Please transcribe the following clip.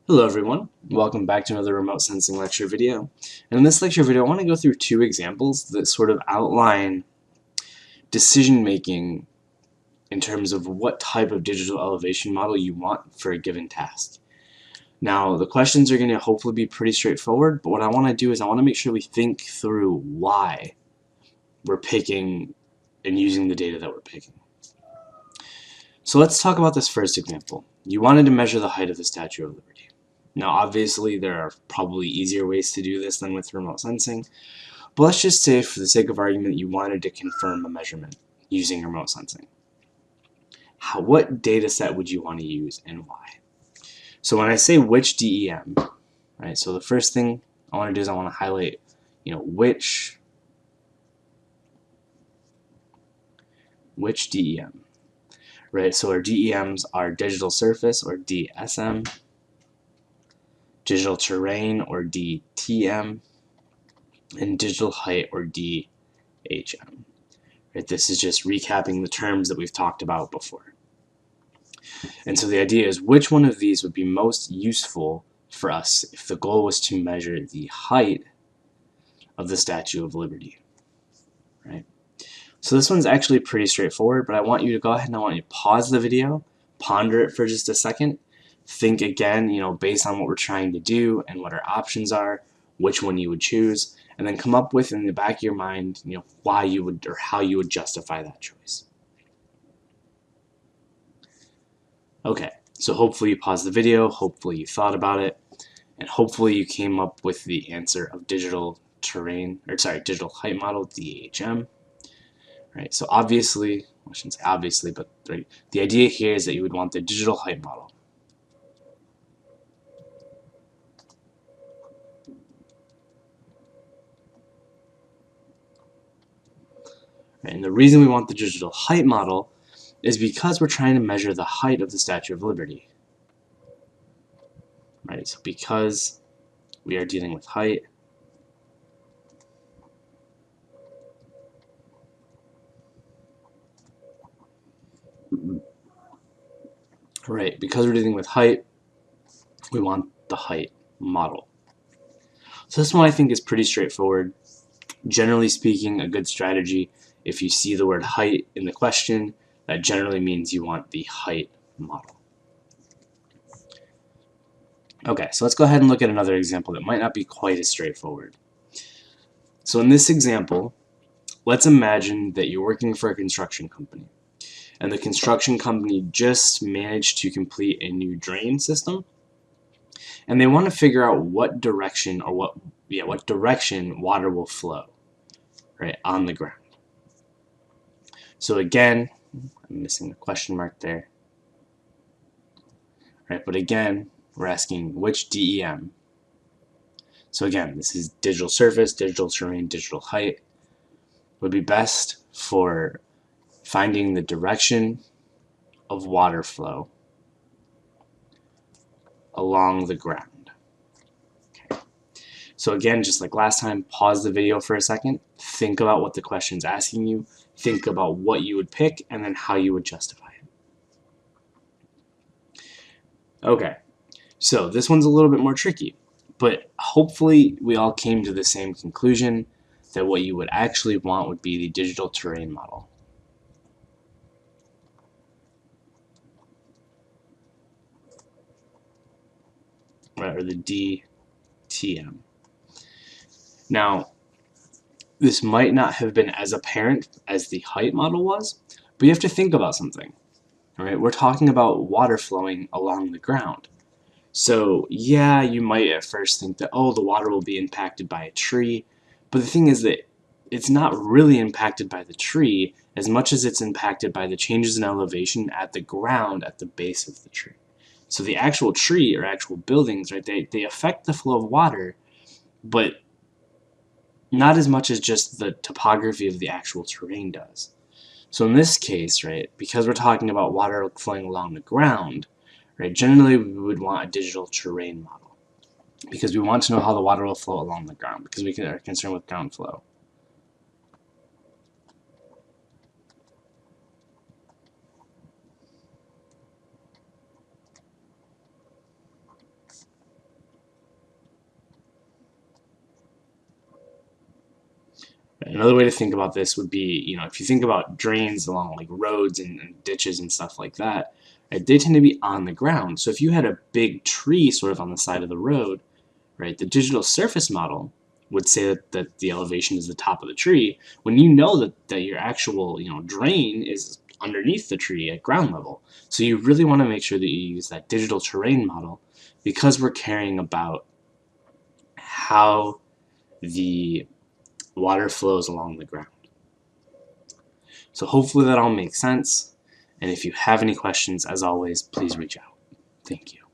Hello everyone, welcome back to another remote sensing lecture video. And in this lecture video I want to go through two examples that sort of outline decision making in terms of what type of digital elevation model you want for a given task. Now the questions are going to hopefully be pretty straightforward, but what I want to do is I want to make sure we think through why we're picking and using the data that we're picking. So let's talk about this first example. You wanted to measure the height of the Statue of Liberty. Now obviously there are probably easier ways to do this than with remote sensing, but let's just say for the sake of argument you wanted to confirm a measurement using remote sensing. What data set would you want to use and why? So when I say which DEM, right, so the first thing I want to do is I want to highlight, which DEM, right? So our DEMs are digital surface or DSM, digital terrain or DTM, and digital height or DHM. Right? This is just recapping the terms that we've talked about before. And so the idea is which one of these would be most useful for us if the goal was to measure the height of the Statue of Liberty. Right? So this one's actually pretty straightforward, but I want you to go ahead and I want you to pause the video, ponder it for just a second, think again, based on what we're trying to do and what our options are, which one you would choose, and then come up with in the back of your mind, why you would or how you would justify that choice. Okay, so hopefully you paused the video, hopefully you thought about it, and hopefully you came up with the answer of digital height model, DHM. Right, so obviously, I shouldn't say obviously, but right, the idea here is that you would want the digital height model. Right, and the reason we want the digital height model is because we're trying to measure the height of the Statue of Liberty. Right, so because we are dealing with height, right, because we're dealing with height, we want the height model. So this one I think is pretty straightforward. Generally speaking, a good strategy, if you see the word height in the question, that generally means you want the height model. Okay, so let's go ahead and look at another example that might not be quite as straightforward. So in this example, let's imagine that you're working for a construction company, and the construction company just managed to complete a new drain system, and they want to figure out what direction water will flow, right, on the ground. So again, I'm missing the question mark there. Right, but again, we're asking which DEM. So again, this is digital surface, digital terrain, digital height would be best for finding the direction of water flow along the ground. Okay. So again, just like last time, pause the video for a second, think about what the question's asking you, think about what you would pick, and then how you would justify it. Okay, so this one's a little bit more tricky, but hopefully we all came to the same conclusion that what you would actually want would be the digital terrain model. Right, or the DTM. Now, this might not have been as apparent as the height model was, but you have to think about something. All right, we're talking about water flowing along the ground. So yeah, you might at first think that, oh, the water will be impacted by a tree, but the thing is that it's not really impacted by the tree as much as it's impacted by the changes in elevation at the ground at the base of the tree. So the actual tree or actual buildings, right, they affect the flow of water, but not as much as just the topography of the actual terrain does. So in this case, right, because we're talking about water flowing along the ground, right, generally we would want a digital terrain model because we want to know how the water will flow along the ground because we are concerned with ground flow. Another way to think about this would be, if you think about drains along like roads and ditches and stuff like that, right, they tend to be on the ground. So if you had a big tree sort of on the side of the road, right, the digital surface model would say that the elevation is the top of the tree, when you know that your actual drain is underneath the tree at ground level. So you really want to make sure that you use that digital terrain model, because we're caring about how the water flows along the ground. So hopefully that all makes sense. And if you have any questions, as always, please reach out. Thank you.